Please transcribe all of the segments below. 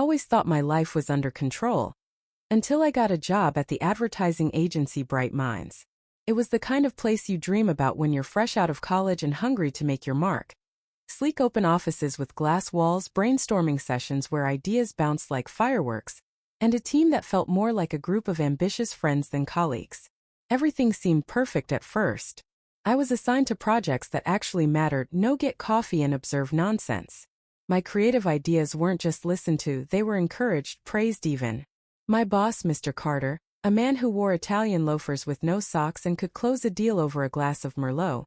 always thought my life was under control. Until I got a job at the advertising agency Bright Minds. It was the kind of place you dream about when you're fresh out of college and hungry to make your mark. Sleek open offices with glass walls, brainstorming sessions where ideas bounced like fireworks, and a team that felt more like a group of ambitious friends than colleagues. Everything seemed perfect at first. I was assigned to projects that actually mattered, no get coffee and observe nonsense. My creative ideas weren't just listened to, they were encouraged, praised even. My boss, Mr. Carter, a man who wore Italian loafers with no socks and could close a deal over a glass of Merlot,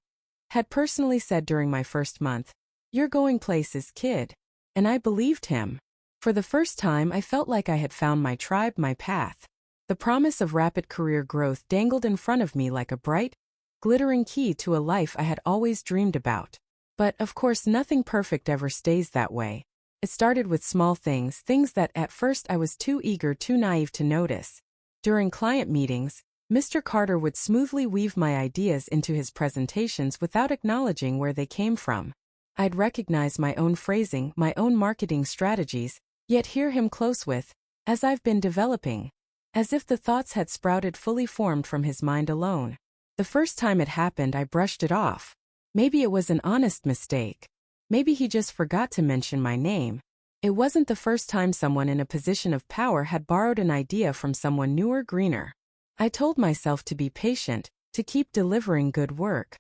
had personally said during my first month, "You're going places, kid." And I believed him. For the first time, I felt like I had found my tribe, my path. The promise of rapid career growth dangled in front of me like a bright, glittering key to a life I had always dreamed about. But, of course, nothing perfect ever stays that way. It started with small things, things that at first I was too eager, too naive to notice. During client meetings, Mr. Carter would smoothly weave my ideas into his presentations without acknowledging where they came from. I'd recognize my own phrasing, my own marketing strategies, yet hear him close with, "As I've been developing," as if the thoughts had sprouted fully formed from his mind alone. The first time it happened, I brushed it off. Maybe it was an honest mistake. Maybe he just forgot to mention my name. It wasn't the first time someone in a position of power had borrowed an idea from someone newer, greener. I told myself to be patient, to keep delivering good work.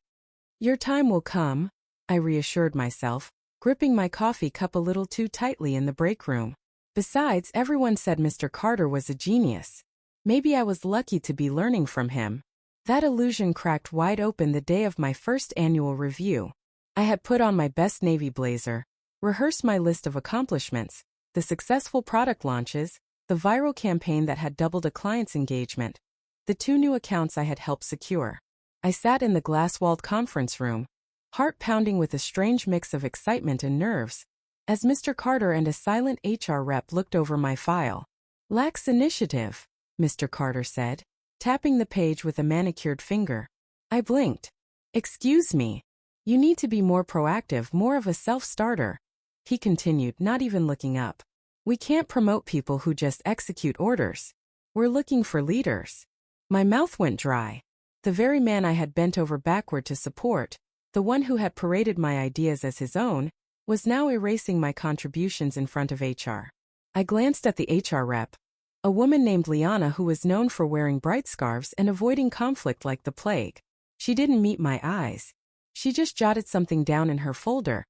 "Your time will come," I reassured myself, gripping my coffee cup a little too tightly in the break room. Besides, everyone said Mr. Carter was a genius. Maybe I was lucky to be learning from him. That illusion cracked wide open the day of my first annual review. I had put on my best navy blazer, rehearsed my list of accomplishments, the successful product launches, the viral campaign that had doubled a client's engagement, the 2 new accounts I had helped secure. I sat in the glass-walled conference room, heart pounding with a strange mix of excitement and nerves, as Mr. Carter and a silent HR rep looked over my file. "Lacks initiative," Mr. Carter said, tapping the page with a manicured finger. I blinked. "Excuse me. You need to be more proactive, more of a self-starter," he continued, not even looking up. "We can't promote people who just execute orders. We're looking for leaders." My mouth went dry. The very man I had bent over backward to support, the one who had paraded my ideas as his own, was now erasing my contributions in front of HR. I glanced at the HR rep, a woman named Liana who was known for wearing bright scarves and avoiding conflict like the plague. She didn't meet my eyes. She just jotted something down in her folder,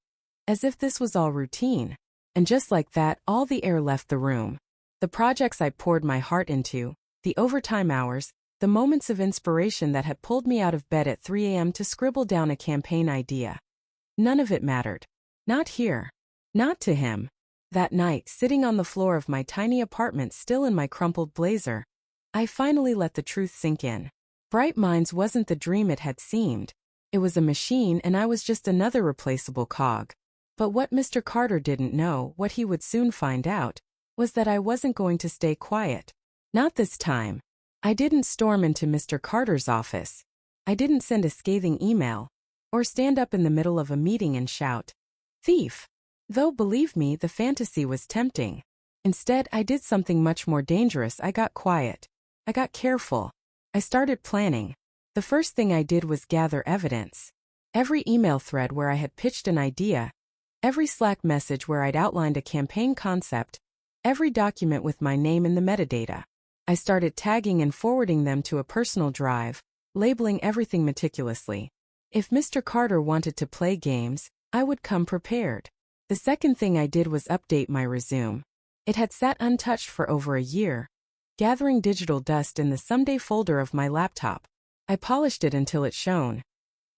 as if this was all routine. And just like that, all the air left the room. The projects I poured my heart into, the overtime hours, the moments of inspiration that had pulled me out of bed at 3 a.m. to scribble down a campaign idea. None of it mattered. Not here. Not to him. That night, sitting on the floor of my tiny apartment still in my crumpled blazer, I finally let the truth sink in. Bright Minds wasn't the dream it had seemed. It was a machine and I was just another replaceable cog. But what Mr. Carter didn't know, what he would soon find out, was that I wasn't going to stay quiet. Not this time. I didn't storm into Mr. Carter's office. I didn't send a scathing email, or stand up in the middle of a meeting and shout, "Thief!" Though, believe me, the fantasy was tempting. Instead, I did something much more dangerous. I got quiet. I got careful. I started planning. The first thing I did was gather evidence. Every email thread where I had pitched an idea, every Slack message where I'd outlined a campaign concept, every document with my name in the metadata. I started tagging and forwarding them to a personal drive, labeling everything meticulously. If Mr. Carter wanted to play games, I would come prepared. The second thing I did was update my resume. It had sat untouched for over a year, gathering digital dust in the someday folder of my laptop. I polished it until it shone.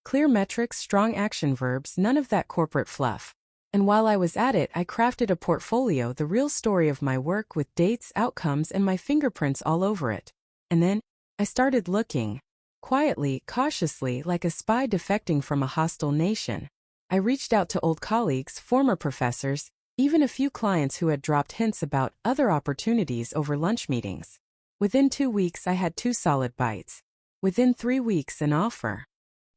Clear metrics, strong action verbs, none of that corporate fluff. And while I was at it, I crafted a portfolio, the real story of my work with dates, outcomes, and my fingerprints all over it. And then, I started looking. Quietly, cautiously, like a spy defecting from a hostile nation. I reached out to old colleagues, former professors, even a few clients who had dropped hints about other opportunities over lunch meetings. Within 2 weeks, I had 2 solid bites. Within 3 weeks, an offer.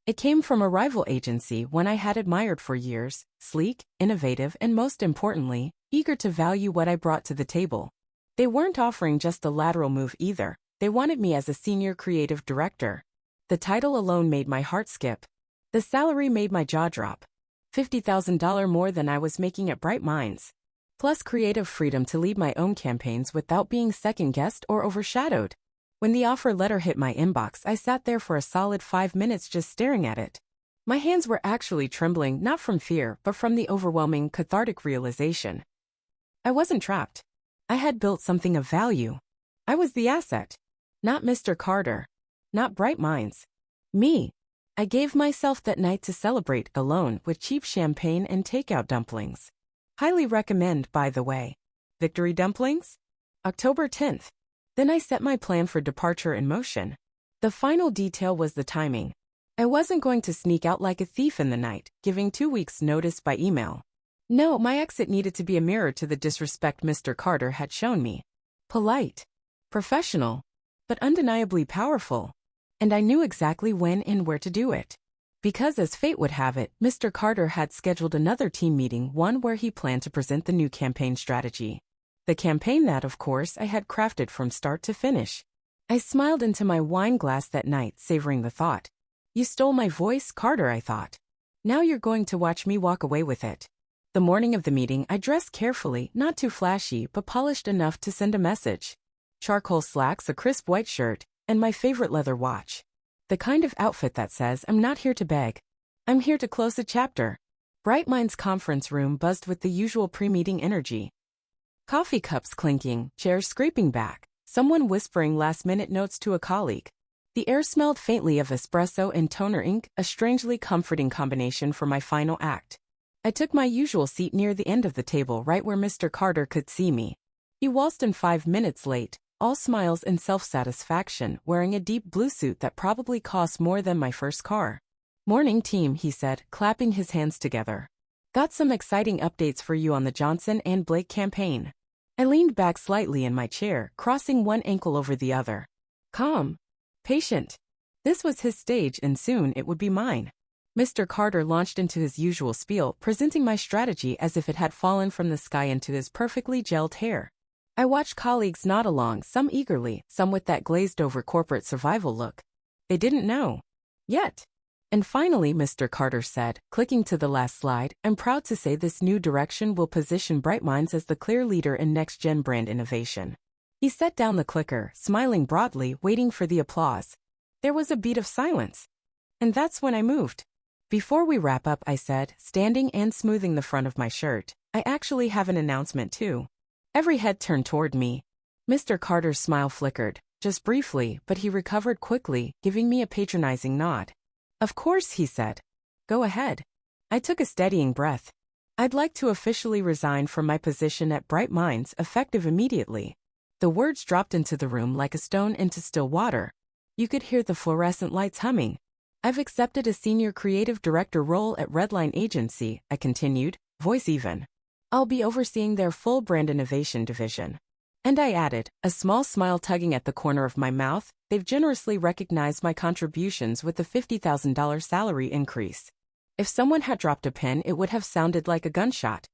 It came from a rival agency one I had admired for years, sleek, innovative, and most importantly, eager to value what I brought to the table. They weren't offering just a lateral move either. They wanted me as a senior creative director. The title alone made my heart skip. The salary made my jaw drop. $50,000 more than I was making at Bright Minds. Plus creative freedom to lead my own campaigns without being second-guessed or overshadowed. When the offer letter hit my inbox, I sat there for a solid 5 minutes just staring at it. My hands were actually trembling, not from fear, but from the overwhelming, cathartic realization. I wasn't trapped. I had built something of value. I was the asset. Not Mr. Carter. Not Bright Minds. Me. I gave myself that night to celebrate alone with cheap champagne and takeout dumplings. Highly recommend, by the way. Victory dumplings? October 10th. Then I set my plan for departure in motion. The final detail was the timing. I wasn't going to sneak out like a thief in the night, giving 2 weeks' notice by email. No, my exit needed to be a mirror to the disrespect Mr. Carter had shown me. Polite. Professional. But undeniably powerful. And I knew exactly when and where to do it. Because as fate would have it, Mr. Carter had scheduled another team meeting, one where he planned to present the new campaign strategy. The campaign that, of course, I had crafted from start to finish. I smiled into my wine glass that night, savoring the thought. You stole my voice, Carter, I thought. Now you're going to watch me walk away with it. The morning of the meeting, I dressed carefully, not too flashy, but polished enough to send a message. Charcoal slacks, a crisp white shirt, and my favorite leather watch. The kind of outfit that says, I'm not here to beg. I'm here to close a chapter. Bright Minds conference room buzzed with the usual pre-meeting energy. Coffee cups clinking, chairs scraping back, someone whispering last-minute notes to a colleague. The air smelled faintly of espresso and toner ink, a strangely comforting combination for my final act. I took my usual seat near the end of the table, right where Mr. Carter could see me. He waltzed in 5 minutes late, all smiles and self-satisfaction, wearing a deep blue suit that probably cost more than my first car. Morning team, he said, clapping his hands together. Got some exciting updates for you on the Johnson and Blake campaign. I leaned back slightly in my chair, crossing one ankle over the other. Calm. Patient. This was his stage and soon it would be mine. Mr. Carter launched into his usual spiel, presenting my strategy as if it had fallen from the sky into his perfectly gelled hair. I watched colleagues nod along, some eagerly, some with that glazed-over corporate survival look. They didn't know. Yet. And finally, Mr. Carter said, clicking to the last slide, I'm proud to say this new direction will position Bright Minds as the clear leader in next-gen brand innovation. He set down the clicker, smiling broadly, waiting for the applause. There was a beat of silence. And that's when I moved. Before we wrap up, I said, standing and smoothing the front of my shirt, I actually have an announcement too. Every head turned toward me. Mr. Carter's smile flickered, just briefly, but he recovered quickly, giving me a patronizing nod. Of course, he said. Go ahead. I took a steadying breath. I'd like to officially resign from my position at Bright Minds, effective immediately. The words dropped into the room like a stone into still water. You could hear the fluorescent lights humming. I've accepted a senior creative director role at Redline Agency, I continued, voice even. I'll be overseeing their full brand innovation division. And I added, a small smile tugging at the corner of my mouth, they've generously recognized my contributions with a $50,000 salary increase. If someone had dropped a pin, it would have sounded like a gunshot.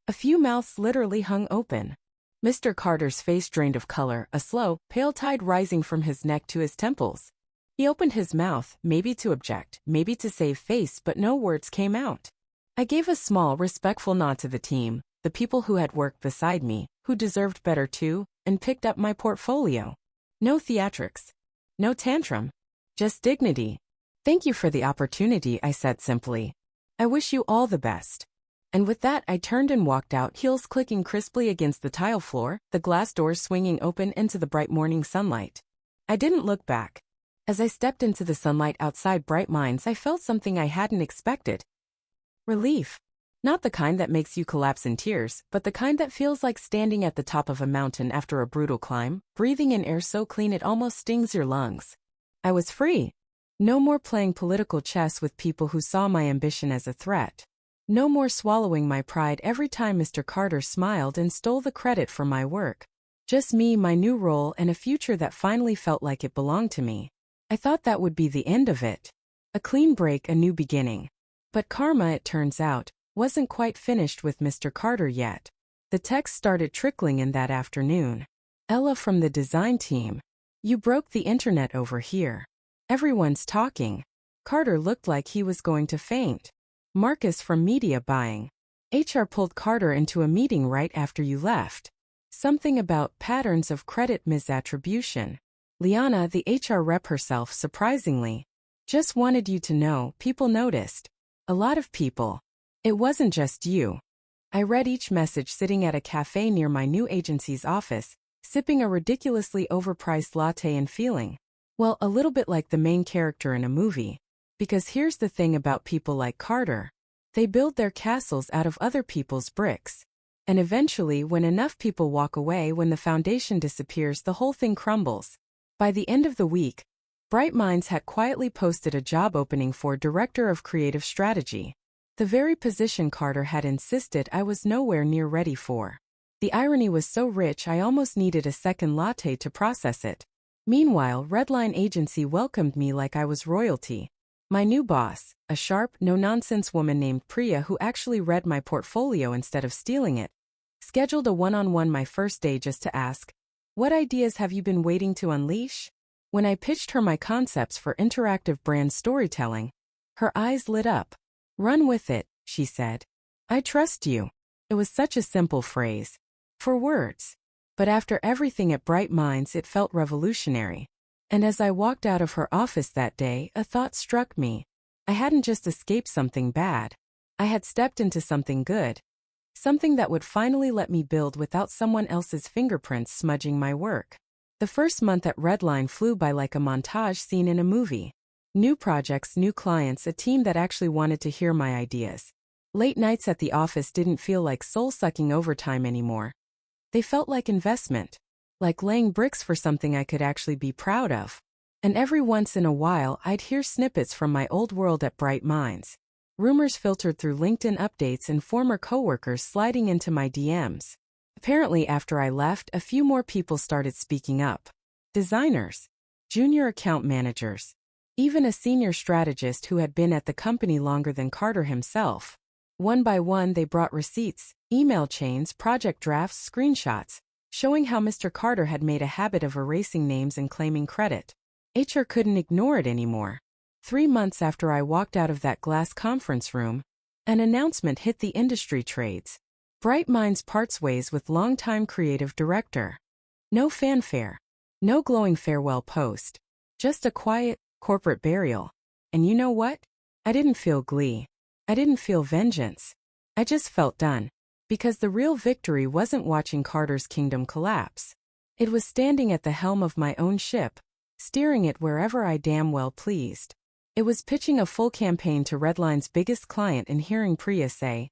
A few mouths literally hung open. Mr. Carter's face drained of color, a slow, pale tide rising from his neck to his temples. He opened his mouth, maybe to object, maybe to save face, but no words came out. I gave a small, respectful nod to the team, the people who had worked beside me, who deserved better too, and picked up my portfolio. No theatrics. No tantrum. Just dignity. Thank you for the opportunity, I said simply. I wish you all the best. And with that, I turned and walked out, heels clicking crisply against the tile floor, the glass doors swinging open into the bright morning sunlight. I didn't look back. As I stepped into the sunlight outside Bright Minds, I felt something I hadn't expected. Relief. Not the kind that makes you collapse in tears, but the kind that feels like standing at the top of a mountain after a brutal climb, breathing in air so clean it almost stings your lungs. I was free. No more playing political chess with people who saw my ambition as a threat. No more swallowing my pride every time Mr. Carter smiled and stole the credit for my work. Just me, my new role, and a future that finally felt like it belonged to me. I thought that would be the end of it. A clean break, a new beginning. But karma, it turns out, wasn't quite finished with Mr. Carter yet. The text started trickling in that afternoon. Ella from the design team. You broke the internet over here. Everyone's talking. Carter looked like he was going to faint. Marcus from media buying. HR pulled Carter into a meeting right after you left. Something about patterns of credit misattribution. Liana, the HR rep herself, surprisingly. Just wanted you to know, people noticed. A lot of people. It wasn't just you. I read each message sitting at a cafe near my new agency's office, sipping a ridiculously overpriced latte and feeling, well, a little bit like the main character in a movie. Because here's the thing about people like Carter. They build their castles out of other people's bricks. And eventually, when enough people walk away, when the foundation disappears, the whole thing crumbles. By the end of the week, Bright Minds had quietly posted a job opening for Director of Creative Strategy. The very position Carter had insisted I was nowhere near ready for. The irony was so rich I almost needed a second latte to process it. Meanwhile, Redline Agency welcomed me like I was royalty. My new boss, a sharp, no-nonsense woman named Priya who actually read my portfolio instead of stealing it, scheduled a one-on-one my first day just to ask, "What ideas have you been waiting to unleash?" When I pitched her my concepts for interactive brand storytelling, her eyes lit up. "Run with it," she said. "I trust you." It was such a simple phrase. For words. But after everything at Bright Minds, it felt revolutionary. And as I walked out of her office that day, a thought struck me. I hadn't just escaped something bad. I had stepped into something good. Something that would finally let me build without someone else's fingerprints smudging my work. The first month at Redline flew by like a montage scene in a movie. New projects, new clients, a team that actually wanted to hear my ideas. Late nights at the office didn't feel like soul-sucking overtime anymore. They felt like investment. Like laying bricks for something I could actually be proud of. And every once in a while, I'd hear snippets from my old world at Bright Minds. Rumors filtered through LinkedIn updates and former coworkers sliding into my DMs. Apparently, after I left, a few more people started speaking up. Designers, junior account managers, even a senior strategist who had been at the company longer than Carter himself. One by one, they brought receipts, email chains, project drafts, screenshots, showing how Mr. Carter had made a habit of erasing names and claiming credit. HR couldn't ignore it anymore. 3 months after I walked out of that glass conference room, an announcement hit the industry trades. Bright Minds parts ways with longtime creative director. No fanfare. No glowing farewell post. Just a quiet, corporate burial. And you know what? I didn't feel glee. I didn't feel vengeance. I just felt done. Because the real victory wasn't watching Carter's kingdom collapse. It was standing at the helm of my own ship, steering it wherever I damn well pleased. It was pitching a full campaign to Redline's biggest client and hearing Priya say,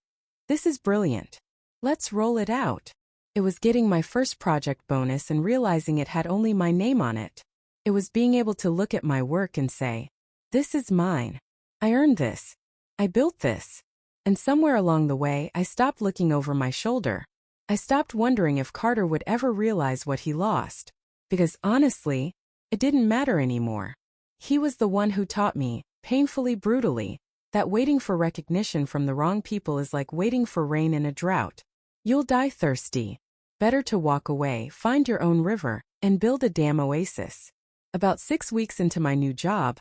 "This is brilliant. Let's roll it out." It was getting my first project bonus and realizing it had only my name on it. It was being able to look at my work and say, "This is mine. I earned this. I built this." And somewhere along the way, I stopped looking over my shoulder. I stopped wondering if Carter would ever realize what he lost. Because honestly, it didn't matter anymore. He was the one who taught me, painfully, brutally, that waiting for recognition from the wrong people is like waiting for rain in a drought. You'll die thirsty. Better to walk away, find your own river, and build a damn oasis. About 6 weeks into my new job,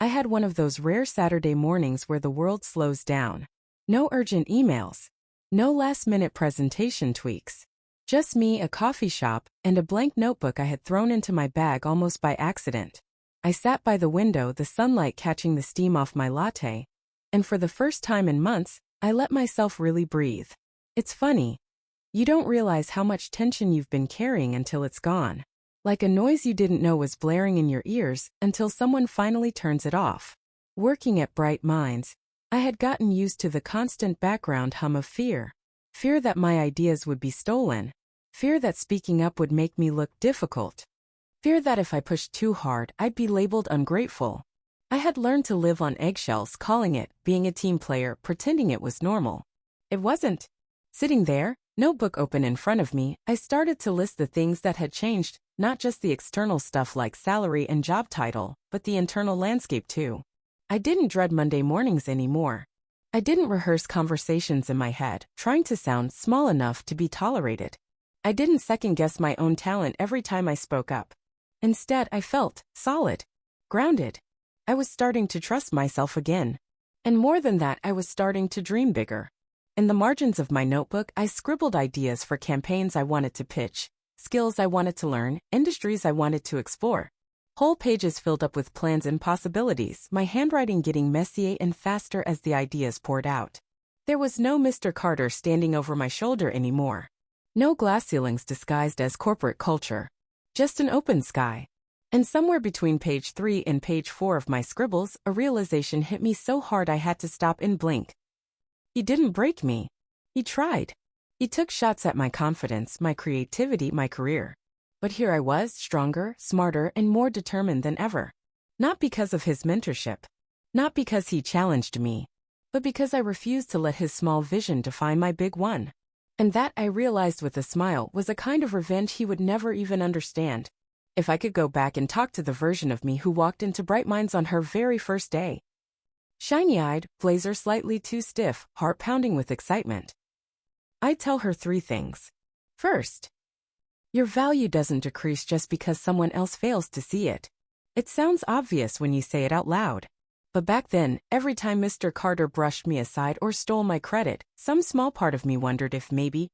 I had one of those rare Saturday mornings where the world slows down. No urgent emails. No last-minute presentation tweaks. Just me, a coffee shop, and a blank notebook I had thrown into my bag almost by accident. I sat by the window, the sunlight catching the steam off my latte, and for the first time in months, I let myself really breathe. It's funny. You don't realize how much tension you've been carrying until it's gone. Like a noise you didn't know was blaring in your ears until someone finally turns it off. Working at Bright Minds, I had gotten used to the constant background hum of fear. Fear that my ideas would be stolen. Fear that speaking up would make me look difficult. Fear that if I pushed too hard, I'd be labeled ungrateful. I had learned to live on eggshells, calling it being a team player, pretending it was normal. It wasn't. Sitting there, notebook open in front of me, I started to list the things that had changed, not just the external stuff like salary and job title, but the internal landscape too. I didn't dread Monday mornings anymore. I didn't rehearse conversations in my head, trying to sound small enough to be tolerated. I didn't second-guess my own talent every time I spoke up. Instead, I felt solid, grounded. I was starting to trust myself again. And more than that, I was starting to dream bigger. In the margins of my notebook, I scribbled ideas for campaigns I wanted to pitch, skills I wanted to learn, industries I wanted to explore. Whole pages filled up with plans and possibilities, my handwriting getting messier and faster as the ideas poured out. There was no Mr. Carter standing over my shoulder anymore. No glass ceilings disguised as corporate culture. Just an open sky. And somewhere between page 3 and page 4 of my scribbles, a realization hit me so hard I had to stop and blink. He didn't break me. He tried. He took shots at my confidence, my creativity, my career. But here I was, stronger, smarter, and more determined than ever. Not because of his mentorship. Not because he challenged me. But because I refused to let his small vision define my big one. And that, I realized with a smile, was a kind of revenge he would never even understand. If I could go back and talk to the version of me who walked into Bright Minds on her very first day. Shiny-eyed, blazer slightly too stiff, heart pounding with excitement. I'd tell her 3 things. First, your value doesn't decrease just because someone else fails to see it. It sounds obvious when you say it out loud. But back then, every time Mr. Carter brushed me aside or stole my credit, some small part of me wondered if maybe,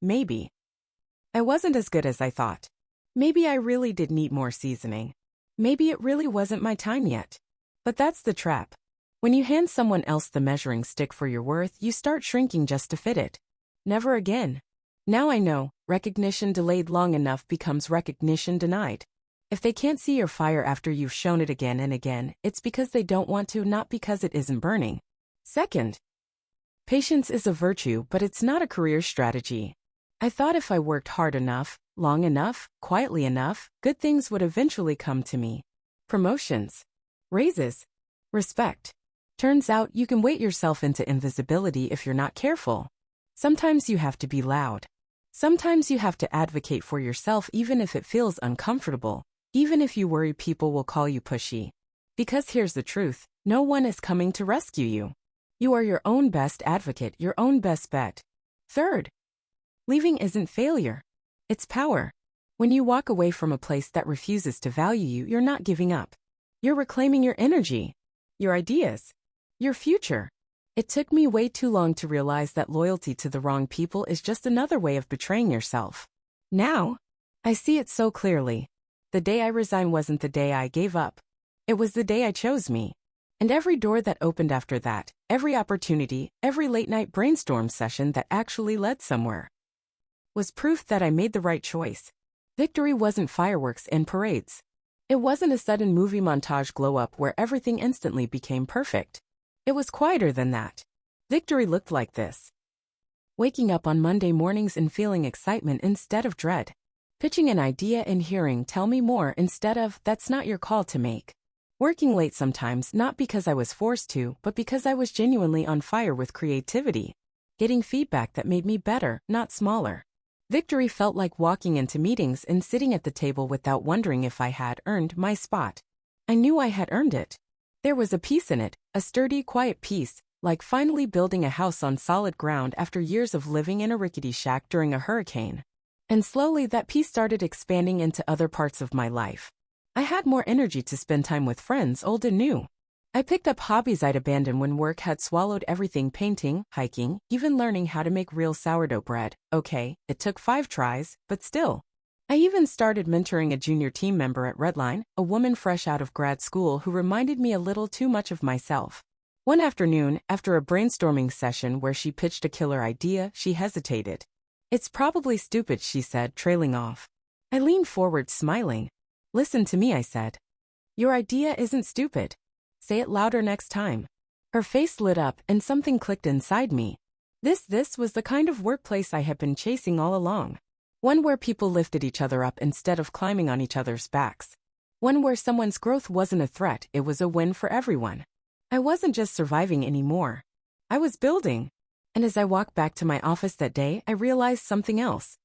I wasn't as good as I thought. Maybe I really did need more seasoning. Maybe it really wasn't my time yet. But that's the trap. When you hand someone else the measuring stick for your worth, you start shrinking just to fit it. Never again. Now I know, recognition delayed long enough becomes recognition denied. If they can't see your fire after you've shown it again and again, it's because they don't want to, not because it isn't burning. Second, patience is a virtue, but it's not a career strategy. I thought if I worked hard enough, long enough, quietly enough, good things would eventually come to me. Promotions, raises, respect. Turns out you can weight yourself into invisibility if you're not careful. Sometimes you have to be loud. Sometimes you have to advocate for yourself even if it feels uncomfortable. Even if you worry people will call you pushy. Because here's the truth, no one is coming to rescue you. You are your own best advocate, your own best bet. Third, leaving isn't failure. It's power. When you walk away from a place that refuses to value you, you're not giving up. You're reclaiming your energy, your ideas, your future. It took me way too long to realize that loyalty to the wrong people is just another way of betraying yourself. Now, I see it so clearly. The day I resigned wasn't the day I gave up. It was the day I chose me. And every door that opened after that, every opportunity, every late-night brainstorm session that actually led somewhere, was proof that I made the right choice. Victory wasn't fireworks and parades. It wasn't a sudden movie montage glow-up where everything instantly became perfect. It was quieter than that. Victory looked like this. Waking up on Monday mornings and feeling excitement instead of dread. Pitching an idea and hearing, "Tell me more," instead of, "That's not your call to make." Working late sometimes, not because I was forced to, but because I was genuinely on fire with creativity. Getting feedback that made me better, not smaller. Victory felt like walking into meetings and sitting at the table without wondering if I had earned my spot. I knew I had earned it. There was a peace in it, a sturdy, quiet peace, like finally building a house on solid ground after years of living in a rickety shack during a hurricane. And slowly that peace started expanding into other parts of my life. I had more energy to spend time with friends, old and new. I picked up hobbies I'd abandoned when work had swallowed everything: painting, hiking, even learning how to make real sourdough bread. Okay, it took 5 tries, but still. I even started mentoring a junior team member at Redline, a woman fresh out of grad school who reminded me a little too much of myself. One afternoon, after a brainstorming session where she pitched a killer idea, she hesitated. "It's probably stupid," she said, trailing off. I leaned forward, smiling. "Listen to me," I said. "Your idea isn't stupid. Say it louder next time." Her face lit up and something clicked inside me. This was the kind of workplace I had been chasing all along. One where people lifted each other up instead of climbing on each other's backs. One where someone's growth wasn't a threat, it was a win for everyone. I wasn't just surviving anymore. I was building. And as I walked back to my office that day, I realized something else.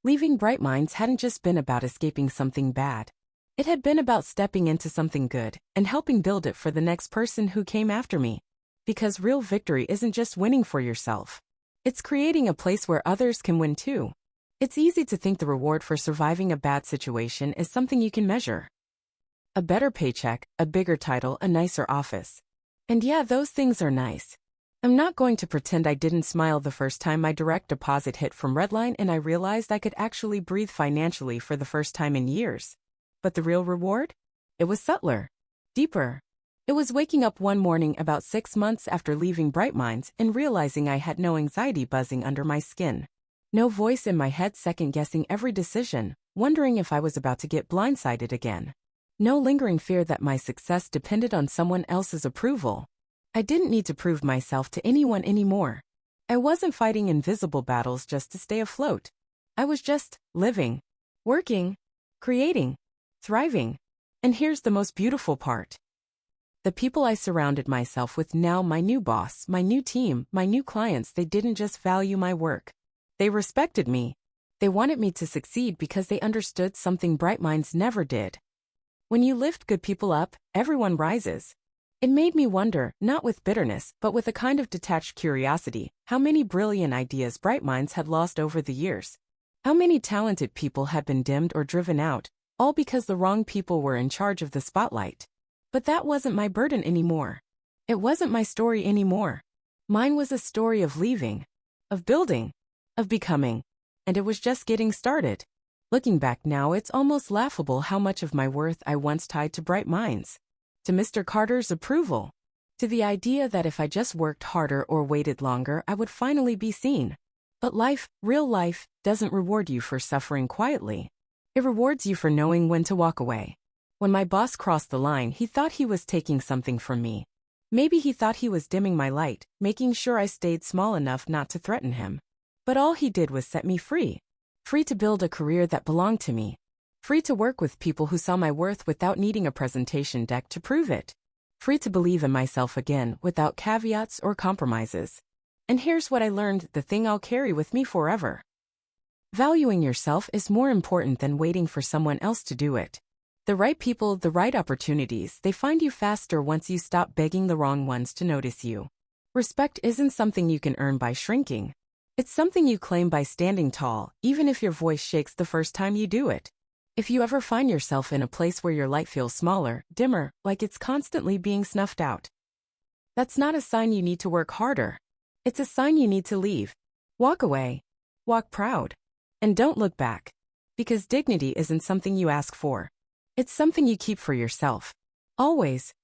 Leaving Bright Minds hadn't just been about escaping something bad. It had been about stepping into something good and helping build it for the next person who came after me. Because real victory isn't just winning for yourself. It's creating a place where others can win too. It's easy to think the reward for surviving a bad situation is something you can measure. A better paycheck, a bigger title, a nicer office. And yeah, those things are nice. I'm not going to pretend I didn't smile the first time my direct deposit hit from Redline and I realized I could actually breathe financially for the first time in years. But the real reward? It was subtler. Deeper. It was waking up one morning about 6 months after leaving Bright Minds and realizing I had no anxiety buzzing under my skin. No voice in my head second-guessing every decision, wondering if I was about to get blindsided again. No lingering fear that my success depended on someone else's approval. I didn't need to prove myself to anyone anymore. I wasn't fighting invisible battles just to stay afloat. I was just living, working, creating, thriving. And here's the most beautiful part. The people I surrounded myself with now, my new boss, my new team, my new clients, they didn't just value my work. They respected me. They wanted me to succeed because they understood something Bright Minds never did. When you lift good people up, everyone rises. It made me wonder, not with bitterness, but with a kind of detached curiosity, how many brilliant ideas Bright Minds had lost over the years. How many talented people had been dimmed or driven out, all because the wrong people were in charge of the spotlight. But that wasn't my burden anymore. It wasn't my story anymore. Mine was a story of leaving, of building, of becoming, and it was just getting started. Looking back now, it's almost laughable how much of my worth I once tied to Bright Minds. To Mr. Carter's approval. To the idea that if I just worked harder or waited longer, I would finally be seen. But life, real life, doesn't reward you for suffering quietly. It rewards you for knowing when to walk away. When my boss crossed the line, he thought he was taking something from me. Maybe he thought he was dimming my light, making sure I stayed small enough not to threaten him. But all he did was set me free. Free to build a career that belonged to me. Free to work with people who saw my worth without needing a presentation deck to prove it. Free to believe in myself again without caveats or compromises. And here's what I learned, the thing I'll carry with me forever. Valuing yourself is more important than waiting for someone else to do it. The right people, the right opportunities, they find you faster once you stop begging the wrong ones to notice you. Respect isn't something you can earn by shrinking. It's something you claim by standing tall, even if your voice shakes the first time you do it. If you ever find yourself in a place where your light feels smaller, dimmer, like it's constantly being snuffed out, that's not a sign you need to work harder. It's a sign you need to leave. Walk away. Walk proud. And don't look back. Because dignity isn't something you ask for. It's something you keep for yourself. Always.